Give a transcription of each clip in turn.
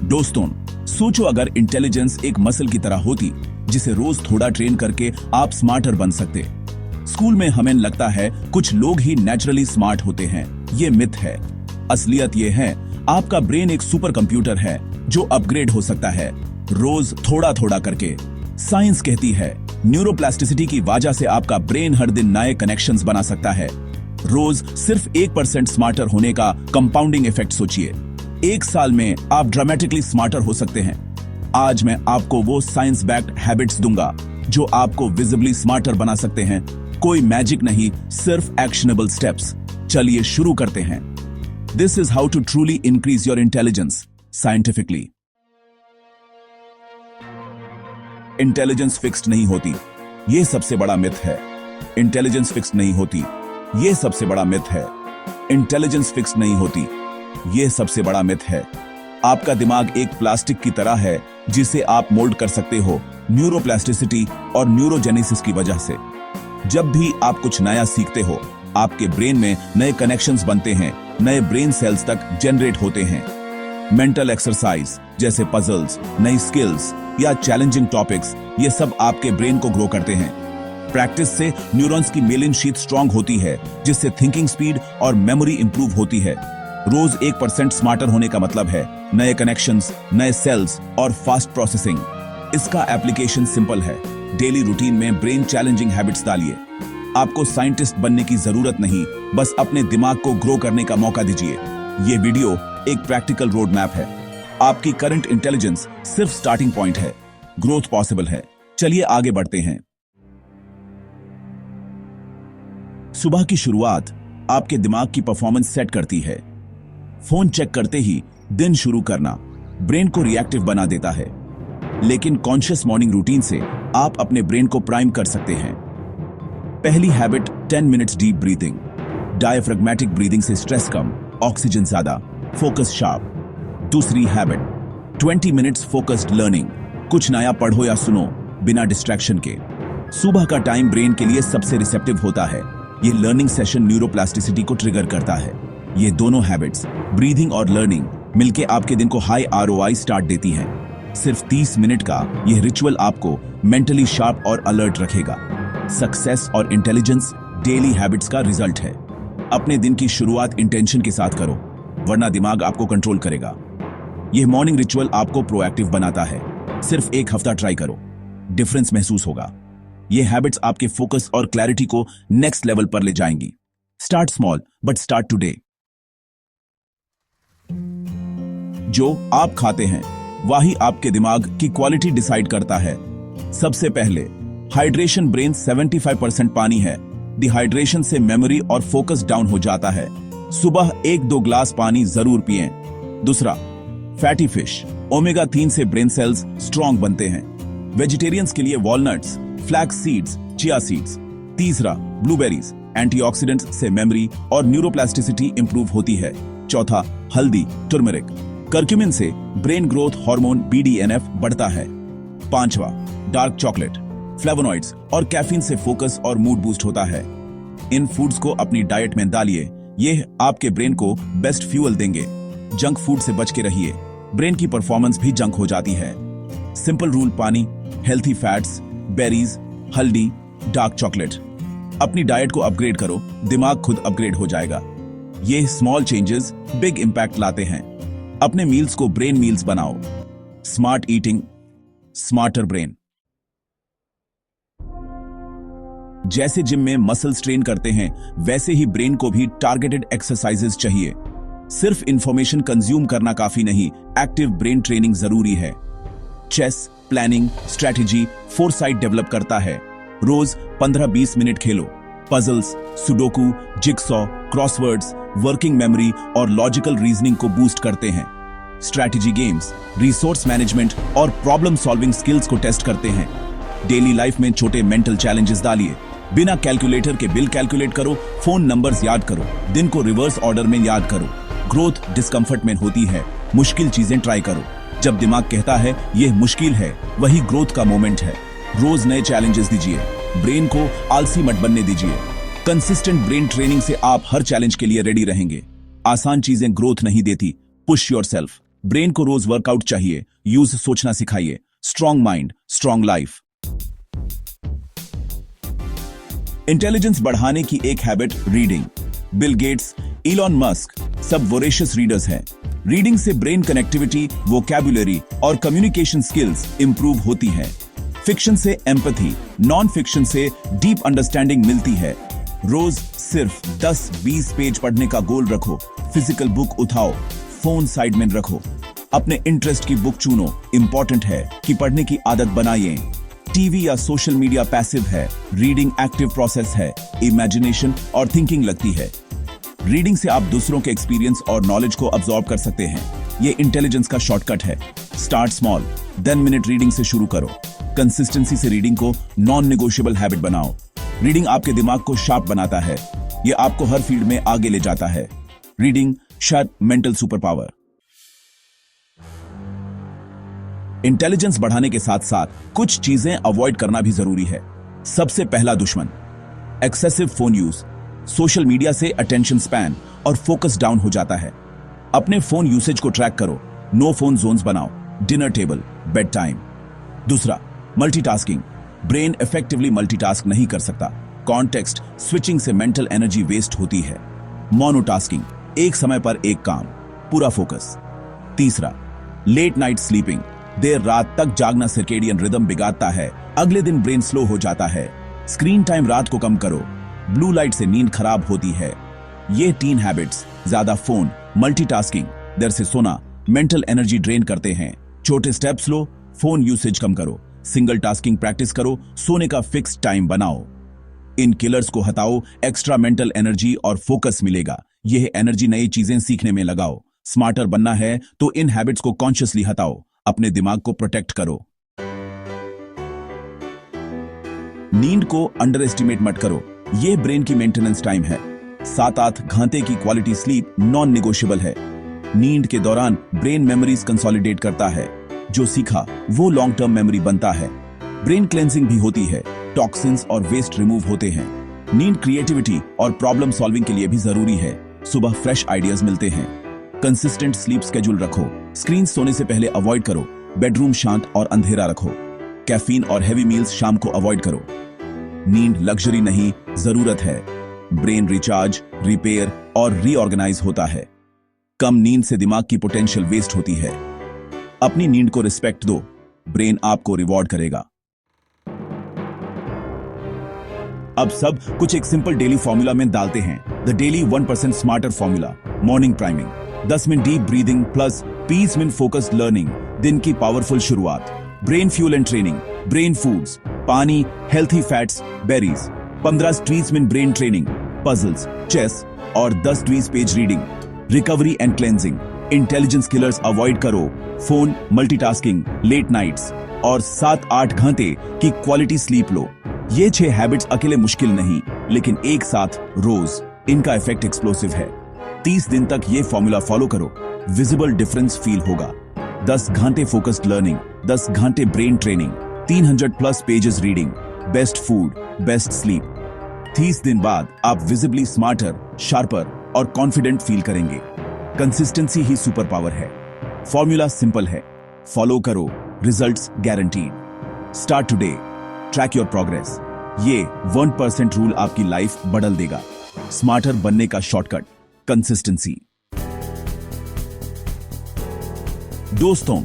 दोस्तों, सोचो अगर इंटेलिजेंस एक मसल की तरह होती जिसे रोज थोड़ा ट्रेन करके आप स्मार्टर बन सकते। स्कूल में हमें लगता है कुछ लोग ही नेचुरली स्मार्ट होते हैं। ये मिथ है। असलियत ये है, आपका ब्रेन एक सुपर कंप्यूटर है जो अपग्रेड हो सकता है रोज थोड़ा थोड़ा करके। साइंस कहती है न्यूरोप्लास्टिसिटी की वजह से आपका ब्रेन हर दिन नए कनेक्शंस बना सकता है। रोज सिर्फ 1% स्मार्टर होने का कंपाउंडिंग इफेक्ट सोचिए। एक साल में आप ड्रामेटिकली स्मार्टर हो सकते हैं। आज मैं आपको वो साइंस बैक्ड हैबिट्स दूंगा जो आपको विजिबली स्मार्टर बना सकते हैं। कोई मैजिक नहीं, सिर्फ एक्शनेबल स्टेप्स। चलिए शुरू करते हैं। This is how to truly increase your intelligence scientifically. Intelligence fixed नहीं होती, यह सबसे बड़ा मिथ है। इंटेलिजेंस फिक्स्ड नहीं होती, यह सबसे बड़ा मिथ है। इंटेलिजेंस फिक्स्ड नहीं होती, यह सबसे बड़ा मिथ है। आपका दिमाग एक प्लास्टिक की तरह है जिसे आप मोल्ड कर सकते हो न्यूरोप्लास्टिसिटी और न्यूरोजेनेसिस की वजह से। जब भी आप कुछ नया सीखते हो, आपके ब्रेन में नए कनेक्शंस बनते हैं, नए ब्रेन सेल्स तक जनरेट होते हैं। मेंटल एक्सरसाइज जैसे पजल्स, नई स्किल्स या चैलेंजिंग टॉपिक्स, ये सब आपके ब्रेन को ग्रो करते हैं। प्रैक्टिस से न्यूरॉन्स की मेलिन शीट स्ट्रांग होती है जिससे थिंकिंग स्पीड और मेमोरी इंप्रूव होती है। रोज 1% स्मार्टर होने का मतलब है नए कनेक्शंस, नए सेल्स और फास्ट प्रोसेसिंग। इसका एप्लीकेशन सिंपल है। डेली रूटीन में ब्रेन चैलेंजिंग हैबिट्स डालिए। आपको साइंटिस्ट बनने की जरूरत नहीं, बस अपने दिमाग को ग्रो करने का मौका दीजिए। ये वीडियो एक प्रैक्टिकल रोड मैप है। आपकी करंट इंटेलिजेंस सिर्फ स्टार्टिंग पॉइंट है। ग्रोथ पॉसिबल है। चलिए आगे बढ़ते हैं। सुबह की शुरुआत आपके दिमाग की परफॉर्मेंस सेट करती है। फोन चेक करते ही दिन शुरू करना ब्रेन को रिएक्टिव बना देता है, लेकिन कॉन्शियस मॉर्निंग रूटीन से आप अपने ब्रेन को प्राइम कर सकते हैं। पहली habit 10 minutes deep breathing. Diaphragmatic breathing से स्ट्रेस कम, ऑक्सीजन ज्यादा, फोकस शार्प। दूसरी हैबिट 20 मिनट्स फोकस्ड लर्निंग। कुछ नया पढ़ो या सुनो बिना डिस्ट्रैक्शन के। सुबह का टाइम ब्रेन के लिए सबसे रिसेप्टिव होता है। ये लर्निंग सेशन न्यूरोप्लास्टिसिटी को ट्रिगर करता है। ये दोनों हैबिट्स, ब्रीदिंग और लर्निंग, मिलके आपके दिन को हाई ROI स्टार्ट देती हैं। सिर्फ 30 मिनट का यह रिचुअल आपको मेंटली शार्प और अलर्ट रखेगा। सक्सेस और इंटेलिजेंस डेली हैबिट्स का रिजल्ट है। अपने दिन की शुरुआत इंटेंशन के साथ करो, वरना दिमाग आपको कंट्रोल करेगा। यह मॉर्निंग रिचुअल आपको प्रोएक्टिव बनाता है। सिर्फ एक हफ्ता ट्राई करो, डिफरेंस महसूस होगा। ये हैबिट्स आपके फोकस और क्लैरिटी को नेक्स्ट लेवल पर ले जाएंगी। Start small but start today. जो आप खाते हैं वही आपके दिमाग की क्वालिटी डिसाइड करता है। सबसे पहले हाइड्रेशन। ब्रेन 75% पानी है। डिहाइड्रेशन से मेमोरी और फोकस डाउन हो जाता है। सुबह 1-2 ग्लास पानी जरूर पिएं। दूसरा, फैटी फिश। ओमेगा 3 से ब्रेन सेल्स स्ट्रांग बनते हैं। वेजिटेरियंस के लिए walnuts, flax seeds, chia seeds. तीसरा, ब्लूबेरीज। एंटीऑक्सीडेंट्स से मेमोरी और न्यूरोप्लास्टिसिटी इंप्रूव होती है। चौथा, हल्दी, टर्मरिक। कर्क्यूमिन से ब्रेन ग्रोथ हार्मोन BDNF बढ़ता है। पांचवा, डार्क चॉकलेट। फ्लेवोनॉइड्स और कैफीन से फोकस और मूड बूस्ट होता है। इन फूड्स को अपनी डाइट में डालिए। ये आपके ब्रेन को बेस्ट फ्यूल देंगे। जंक फूड से बच के रहिए, ब्रेन की परफॉर्मेंस भी जंक हो जाती है। सिंपल रूल, पानी, हेल्थी फैट्स, बेरीज, हल्दी, डार्क चॉकलेट। अपनी डाइट को अपग्रेड करो, दिमाग खुद अपग्रेड हो जाएगा। ये स्मॉल चेंजेस बिग इंपैक्ट लाते हैं। अपने मील्स को ब्रेन मील्स बनाओ। Smart eating, smarter brain. जैसे जिम में मसल्स ट्रेन करते हैं, वैसे ही ब्रेन को भी टारगेटेड एक्सरसाइजेस चाहिए। सिर्फ इंफॉर्मेशन कंज्यूम करना काफी नहीं, एक्टिव ब्रेन ट्रेनिंग जरूरी है। Chess planning, strategy, foresight develop करता है। रोज 15-20 मिनट खेलो। Puzzles, sudoku, jigsaw, crosswords, working memory और लॉजिकल रीजनिंग को बूस्ट करते हैं। स्ट्रैटेजी गेम्स, रिसोर्स मैनेजमेंट और प्रॉब्लम सॉल्विंग स्किल्स को टेस्ट करते हैं। डेली लाइफ में छोटे मेंटल चैलेंजेस डालिए। बिना कैलकुलेटर के बिल कैलकुलेट करो, फोन नंबर्स याद करो, दिन को रिवर्स ऑर्डर में याद करो। ग्रोथ डिस्कंफर्ट में होती है, मुश्किल चीजें ट्राई करो। जब दिमाग कहता है यह मुश्किल है, वही ग्रोथ का मोमेंट है। रोज नए चैलेंजेस दीजिए, ब्रेन को आलसी मत बनने दीजिए। कंसिस्टेंट ब्रेन ट्रेनिंग से आप हर चैलेंज के लिए रेडी रहेंगे। आसान चीजें ग्रोथ नहीं देती, पुश योरसेल्फ। ब्रेन को रोज वर्कआउट चाहिए, यूज सोचना सिखाइए। Strong mind, strong life. Intelligence बढ़ाने की एक habit reading. Bill Gates, Elon Musk सब वोरेशियस रीडर्स हैं। रीडिंग से ब्रेन कनेक्टिविटी, वोकैबुलरी और कम्युनिकेशन स्किल्स इंप्रूव होती हैं। फिक्शन से एम्पैथी, नॉन फिक्शन से डीप अंडरस्टैंडिंग मिलती है। रोज सिर्फ 10-20 पेज पढ़ने का गोल रखो। फिजिकल बुक उठाओ, फोन साइड में रखो। अपने इंटरेस्ट की बुक चुनो। इंपॉर्टेंट है कि पढ़ने की आदत बनाइए। टीवी या सोशल मीडिया पैसिव है, रीडिंग एक्टिव प्रोसेस है। इमेजिनेशन और थिंकिंग लगती है। रीडिंग से आप दूसरों के एक्सपीरियंस और नॉलेज को अब्सॉर्ब कर सकते हैं। ये इंटेलिजेंस का शॉर्टकट है। स्टार्ट स्मॉल, 10 मिनट रीडिंग से शुरू करो। कंसिस्टेंसी से रीडिंग को नॉन नेगोशिएबल हैबिट बनाओ। रीडिंग आपके दिमाग को शार्प बनाता है। ये आपको हर फील्ड में आगे ले जाता है। Reading sharp mental super power. Intelligence बढ़ाने के साथ साथ कुछ चीजें अवॉइड करना भी जरूरी है। सबसे पहला दुश्मन excessive phone use. Social media से अटेंशन स्पैन और फोकस डाउन हो जाता है। अपने फोन यूसेज को ट्रैक करो। नो फोन जोन्स बनाओ। Dinner table, bed time. दूसरा, मल्टीटास्किंग। ब्रेन इफेक्टिवली मल्टीटास्क नहीं कर सकता। कॉन्टेक्स्ट स्विचिंग से मेंटल एनर्जी वेस्ट होती है। मोनोटास्किंग, एक समय पर एक काम, पूरा फोकस। तीसरा, लेट नाइट स्लीपिंग। देर रात तक जागना सर्केडियन रिदम बिगाड़ता है। अगले दिन ब्रेन स्लो हो जाता है। स्क्रीन टाइम रात को कम करो। ब्लू लाइट से नींद खराब होती है। ये 3 हैबिट्स, ज्यादा फोन, मल्टीटास्किंग, देर से सोना, मेंटल एनर्जी ड्रेन करते हैं। छोटे स्टेप्स लो। फोन यूसेज कम करो। सिंगल टास्किंग प्रैक्टिस करो। सोने का फिक्स टाइम बनाओ। इन किलर्स को हटाओ। एक्स्ट्रा मेंटल एनर्जी और फोकस मिलेगा। यह एनर्जी नई चीजें सीखने में लगाओ। स्मार्टर बनना है तो इन हैबिट्स को कॉन्शियसली हटाओ। अपने दिमाग को प्रोटेक्ट करो। नींद को अंडर एस्टिमेट मत करो। यह ब्रेन की मेंटेनेंस टाइम है। 7-8 घंटे की क्वालिटी स्लीप नॉन निगोशिएबल है। नींद के दौरान ब्रेन मेमोरीज कंसोलिडेट करता है। जो सीखा वो लॉन्ग टर्म मेमोरी बनता है। ब्रेन क्लेंजिंग भी होती है। टॉक्सिन्स और वेस्ट रिमूव होते हैं। नींद क्रिएटिविटी और प्रॉब्लम सॉल्विंग के लिए भी जरूरी है। सुबह फ्रेश आइडियाज मिलते हैं। कंसिस्टेंट स्लीप स्केड्यूल रखो। स्क्रीन सोने से पहले अवॉइड करो। बेडरूम शांत और अंधेरा रखो। कैफीन और हेवी मील्स शाम को अवॉइड करो। नींद लग्जरी नहीं, जरूरत है। ब्रेन रिचार्ज, रिपेयर और रीऑर्गेनाइज होता है। कम नींद से दिमाग की पोटेंशियल वेस्ट होती है। अपनी नींद को रिस्पेक्ट दो। ब्रेन आपको रिवॉर्ड करेगा। अब सब कुछ एक सिंपल डेली फॉर्मूला में डालते हैं। The daily 1% smarter formula. Morning priming, 10 minute deep breathing plus 20 minute focused learning. दिन की पावरफुल शुरुआत। Brain fuel and training, brain foods, पानी, healthy fats, berries. 15-20 minute brain training, puzzles, chess और 10-20 page reading. Recovery and cleansing, intelligence killers avoid करो। Phone, multitasking, late nights और 7-8 घंटे की quality sleep लो। ये 6 हैबिट्स अकेले मुश्किल नहीं, लेकिन एक साथ रोज इनका इफेक्ट एक्सप्लोसिव है। 30 दिन तक ये फॉर्मूला फॉलो करो। विजिबल डिफरेंस फील होगा। 10 घंटे फोकस्ड लर्निंग, 10 घंटे brain training, 300+ pages reading, best food, best sleep. 30 दिन बाद आप विजिबली स्मार्टर, शार्पर और कॉन्फिडेंट फील करेंगे। कंसिस्टेंसी ही सुपर पावर है। फॉर्मूला सिंपल है, फॉलो करो, results guaranteed. Start today, track your progress. ये 1% रूल आपकी लाइफ बदल देगा। स्मार्टर बनने का शॉर्टकट, कंसिस्टेंसी। दोस्तों,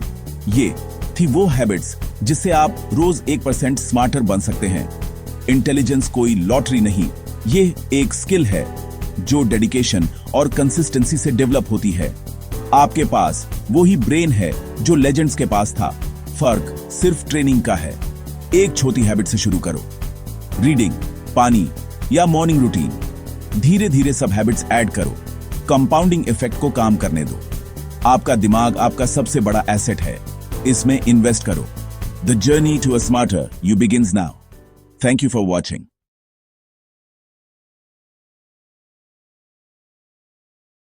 ये थी वो हैबिट्स जिससे आप रोज 1% स्मार्टर बन सकते हैं। इंटेलिजेंस कोई लॉटरी नहीं, ये एक स्किल है जो डेडिकेशन और कंसिस्टेंसी से डेवलप होती है। आपके पास वही ब्रेन है जो लेजेंड्स के पास था। फर्क सिर्फ ट्रेनिंग का है। एक छोटी हैबिट से शुरू करो। रीडिंग, पानी या मॉर्निंग रूटीन। धीरे धीरे सब हैबिट्स ऐड करो। कंपाउंडिंग इफेक्ट को काम करने दो। आपका दिमाग आपका सबसे बड़ा एसेट है। इसमें इन्वेस्ट करो। The journey to a smarter you begins now. Thank you for watching.